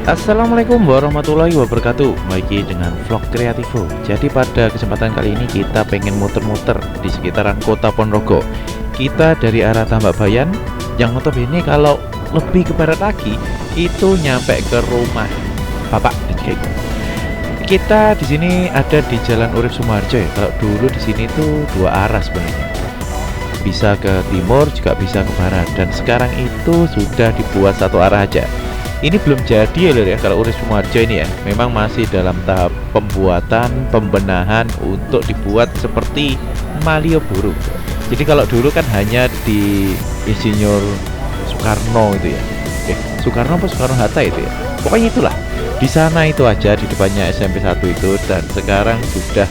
Assalamualaikum warahmatullahi wabarakatuh. Lagi dengan vlog Kreativo. Jadi pada kesempatan kali ini kita pengen muter-muter di sekitaran kota Ponorogo. Kita dari arah Tambak Bayan, yang notabene kalau lebih ke barat lagi itu nyampe ke rumah Bapak dan juga Ibu. Kita di sini ada di Jalan Urip Sumoharjo ya. Kalau dulu di sini tuh dua arah sebenarnya. Bisa ke timur juga bisa ke barat, dan sekarang itu sudah dibuat satu arah aja. Ini belum jadi ya lur ya, kalau Urip Sumoharjo ini ya memang masih dalam tahap pembuatan, pembenahan untuk dibuat seperti Malioboro. Jadi kalau dulu kan hanya di Insinyur Soekarno itu ya, Soekarno apa Soekarno Hatta itu ya, pokoknya itulah di sana itu aja, di depannya SMP 1 itu, dan sekarang sudah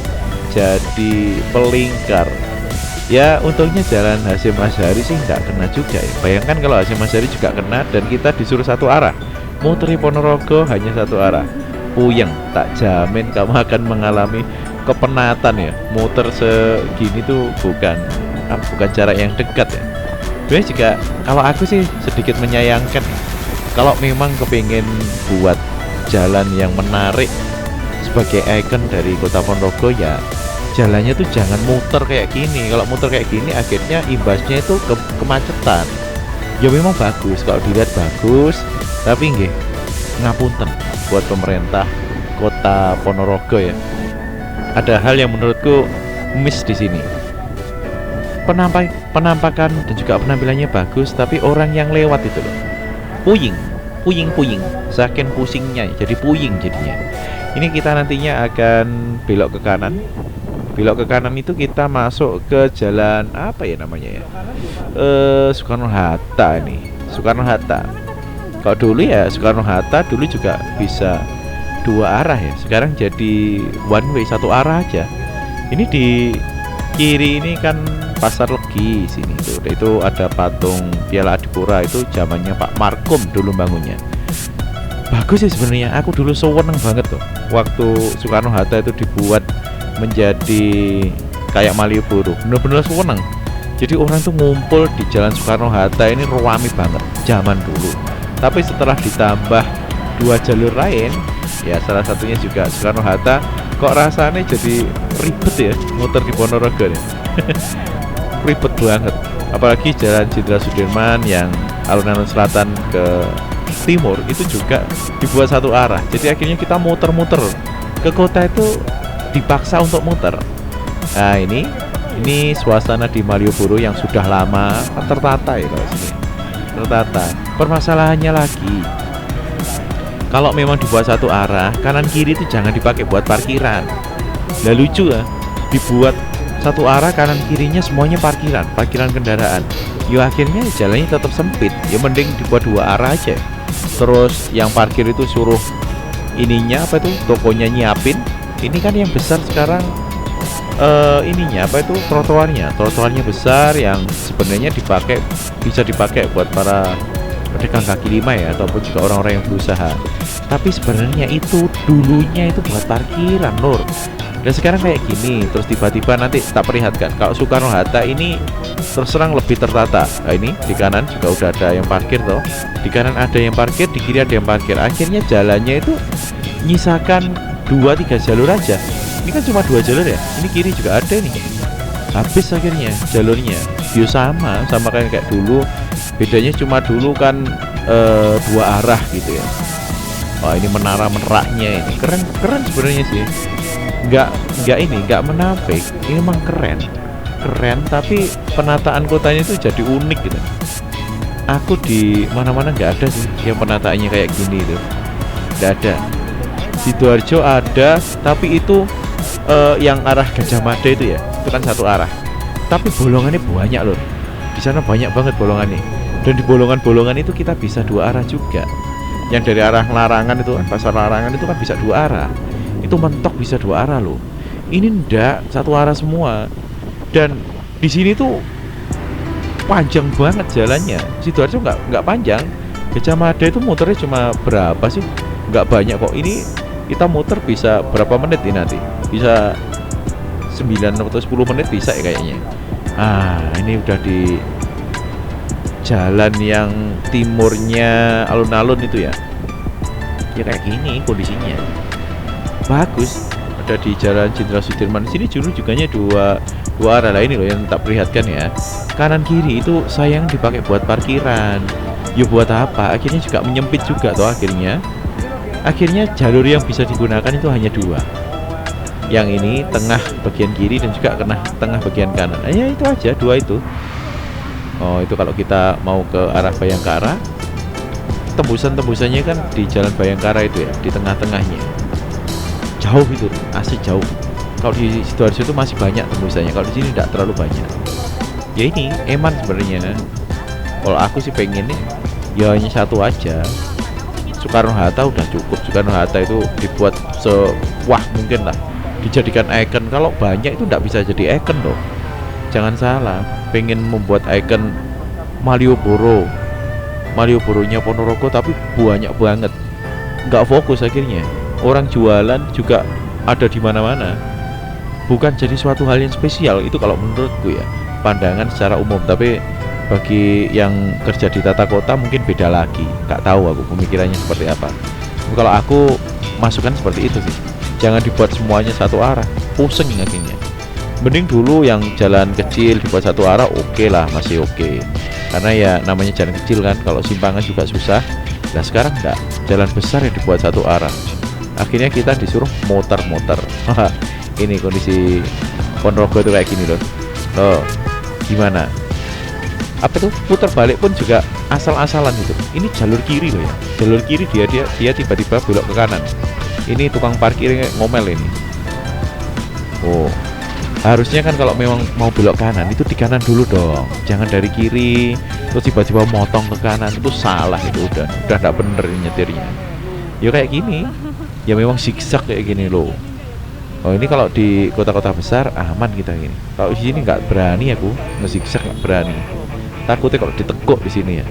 jadi pelingkar. Ya untungnya jalan Hasyim Asyari sih nggak kena juga ya. Bayangkan kalau Hasyim Asyari juga kena dan kita disuruh satu arah, muteri Ponorogo hanya satu arah, puyeng. Tak jamin kamu akan mengalami kepenatan ya. Muter segini tuh bukan jarak yang dekat ya. Sebenarnya juga kalau aku sih sedikit menyayangkan ya, kalau memang kepingin buat jalan yang menarik sebagai ikon dari kota Ponorogo ya, jalannya tuh jangan muter kayak gini. Kalau muter kayak gini akhirnya imbasnya itu kemacetan. Ya memang bagus, kalau dilihat bagus, tapi nggih ngapunten buat pemerintah kota Ponorogo ya. Ada hal yang menurutku miss di sini. Penampakan dan juga penampilannya bagus, tapi orang yang lewat itu loh puying. Saking pusingnya jadi puying jadinya. Ini kita nantinya akan belok ke kanan. Belok ke kanan itu kita masuk ke jalan apa ya namanya ya, Soekarno Hatta nih. Soekarno Hatta. Kalau dulu ya Soekarno Hatta dulu juga bisa dua arah ya. Sekarang jadi one way, satu arah aja. Ini di kiri ini kan Pasar Legi sini tuh. Itu ada patung Piala Adipura, itu zamannya Pak Markom dulu bangunnya. Bagus sih sebenarnya. Aku dulu seneng banget tuh waktu Soekarno Hatta itu dibuat menjadi kayak Malioboro, bener-bener seneng. Jadi orang tuh ngumpul di Jalan Soekarno Hatta ini ruami banget zaman dulu. Tapi setelah ditambah dua jalur lain, ya salah satunya juga Soekarno Hatta, kok rasanya jadi ribet ya muter di Ponorogo nih. Ribet banget. Apalagi Jalan Jenderal Sudirman yang alun-alun selatan ke timur itu juga dibuat satu arah. Jadi akhirnya kita muter-muter ke kota itu dipaksa untuk muter. Nah ini suasana di Malioboro yang sudah lama tertata ya kalau sini. Tertata. Permasalahannya lagi, kalau memang dibuat satu arah, kanan kiri itu jangan dipakai buat parkiran. Lah lucu ya, dibuat satu arah kanan kirinya semuanya parkiran kendaraan. Ya akhirnya jalannya tetap sempit. Ya mending dibuat dua arah aja. Terus yang parkir itu suruh ininya apa itu, tokonya nyiapin. Ini kan yang besar sekarang ininya apa itu, trotoarnya besar, yang sebenarnya bisa dipakai buat para pedagang kaki lima ya, ataupun juga orang-orang yang berusaha. Tapi sebenarnya itu dulunya itu buat parkiran Nur. Dan sekarang kayak gini, terus tiba-tiba nanti tak perlihatkan kalau Soekarno Hatta ini terserang lebih tertata. Nah ini di kanan juga udah ada yang parkir toh. Di kanan ada yang parkir, di kiri ada yang parkir. Akhirnya jalannya itu nyisakan 2-3 jalur aja. Ini kan cuma 2 jalur ya. Ini kiri juga ada nih. Habis akhirnya jalurnya. Yo sama kayak dulu. Bedanya cuma dulu kan 2 arah gitu ya. Wah ini menara-meraknya ini keren sebenarnya sih. Nggak menafik. Ini emang keren, tapi penataan kotanya itu jadi unik gitu. Aku di mana-mana nggak ada sih yang penataannya kayak gini itu. Nggak ada. Sidoarjo ada, tapi itu yang arah Gajah Mada itu ya, itu kan satu arah. Tapi bolongannya banyak loh. Di sana banyak banget bolongannya. Dan di bolongan-bolongan itu kita bisa dua arah juga. Yang dari arah Larangan itu kan, Pasar Larangan itu kan bisa dua arah. Itu mentok bisa dua arah loh. Ini ndak, satu arah semua. Dan di sini tuh panjang banget jalannya. Sidoarjo nggak panjang. Gajah Mada itu muternya cuma berapa sih? Nggak banyak kok. Ini kita muter bisa berapa menit ini nanti? Bisa 9 atau 10 menit bisa ya kayaknya. Ini udah di jalan yang timurnya alun-alun itu ya. Ya kayak gini kondisinya. Bagus. Ada di Jalan Jenderal Sudirman. Di sini juganya dua arah lah, ini loh yang tak perlihatkan ya. Kanan kiri itu sayang dipakai buat parkiran. Ya buat apa? Akhirnya juga menyempit juga toh akhirnya. Akhirnya jalur yang bisa digunakan itu hanya dua. Yang ini tengah bagian kiri dan juga tengah bagian kanan. Ya itu aja, dua itu. Oh, itu kalau kita mau ke arah Bayangkara, tembusannya kan di Jalan Bayangkara itu ya, di tengah-tengahnya. Jauh itu, asli jauh. Kalau di Sidoarjo itu masih banyak tembusannya, kalau di sini tidak terlalu banyak. Ya ini eman sebenarnya. Kalau aku sih pengen nih, ya hanya satu aja. Soekarno Hatta udah cukup. Soekarno Hatta itu dibuat sewah mungkin lah, dijadikan ikon. Kalau banyak itu tidak bisa jadi ikon loh. Jangan salah, pengen membuat ikon Malioboro-nya Ponorogo, tapi banyak banget, nggak fokus akhirnya. Orang jualan juga ada di mana-mana, bukan jadi suatu hal yang spesial. Itu kalau menurutku ya, pandangan secara umum. Tapi bagi yang kerja di tata kota mungkin beda lagi, nggak tahu aku pemikirannya seperti apa. Kalau aku masukan seperti itu sih, jangan dibuat semuanya satu arah, pusing akhirnya. Mending dulu yang jalan kecil dibuat satu arah, oke lah, masih oke. Karena ya namanya jalan kecil kan, kalau simpangan juga susah. Nah sekarang enggak, jalan besar yang dibuat satu arah. Akhirnya kita disuruh muter-muter. Ini kondisi Ponorogo itu kayak gini loh. Loh, gimana? Apa tuh, putar balik pun juga asal-asalan gitu. Ini jalur kiri loh ya. Jalur kiri dia tiba-tiba belok ke kanan. Ini tukang parkirnya ngomel ini. Oh, harusnya kan kalau memang mau belok kanan itu di kanan dulu dong, jangan dari kiri terus tiba-tiba motong ke kanan. Itu salah, itu udah nggak bener nyetirnya. Ya kayak gini, ya memang zigzag kayak gini loh. Oh ini kalau di kota-kota besar aman kita gini. Kalau di sini nggak berani aku nge-zigzag, nggak berani. Takutnya kalau diteguk di sini ya.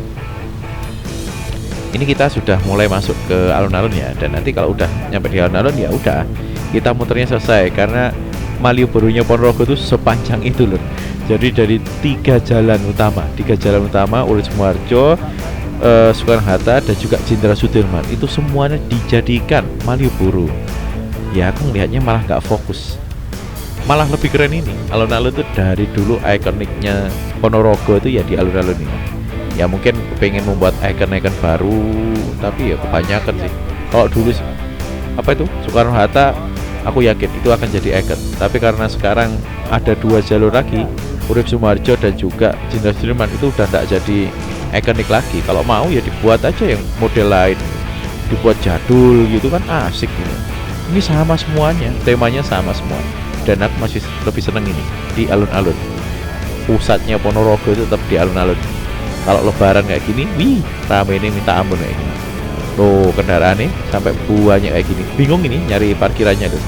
Ini kita sudah mulai masuk ke alun-alun ya, dan nanti kalau udah nyampe di alun-alun ya udah kita muternya selesai, karena Malioboro-nya Ponorogo itu sepanjang itu loh. Jadi dari tiga jalan utama, Urip Sumoharjo, Soekarno Hatta dan juga Jenderal Sudirman, itu semuanya dijadikan Malioboro. Ya aku melihatnya malah nggak fokus, malah lebih keren ini alun-alun itu. Dari dulu ikoniknya Ponorogo itu ya di alun-alun ini. Ya mungkin pengen membuat ikon-ikon baru, tapi ya kebanyakan sih. Kalau dulu apa itu Soekarno Hatta, aku yakin itu akan jadi ikon. Tapi karena sekarang ada dua jalur lagi, Urip Sumoharjo dan juga Jenderal Sudirman, itu udah tidak jadi ikonik lagi. Kalau mau ya dibuat aja yang model lain, dibuat jadul gitu kan asik gitu. Ini sama semuanya, temanya sama semua. Dan aku masih lebih seneng ini di alun-alun. Pusatnya Ponorogo itu tetap di alun-alun. Kalau lebaran kayak gini, wih, rame ini minta ampun kayak gini. Loh, kendaraan nih sampai banyak kayak gini. Bingung ini nyari parkirannya tuh.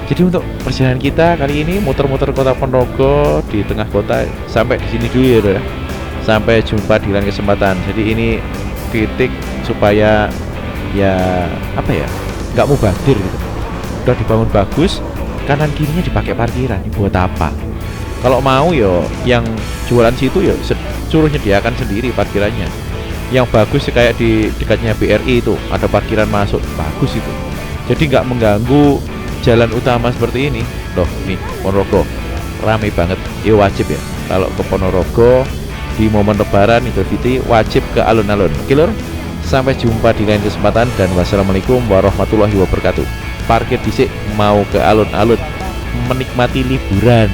Jadi untuk perjalanan kita kali ini muter-muter kota Ponorogo di tengah kota, sampai di sini dulu ya, udah. Sampai jumpa di lain kesempatan. Jadi ini titik supaya ya apa ya, nggak mubazir gitu. Udah dibangun bagus, kanan kirinya dipakai parkiran. Buat apa? Kalau mau yo yang jualan situ yo suruh nyediakan sendiri parkirannya. Yang bagus kayak di dekatnya BRI itu ada parkiran masuk, bagus itu. Jadi nggak mengganggu jalan utama seperti ini. Loh, nih Ponorogo ramai banget. Ya wajib ya kalau ke Ponorogo di momen Lebaran Idul Fitri wajib ke alun-alun. Oke lor, sampai jumpa di lain kesempatan dan wassalamualaikum warahmatullahi wabarakatuh. Parkir dhisik mau ke alun-alun menikmati liburan.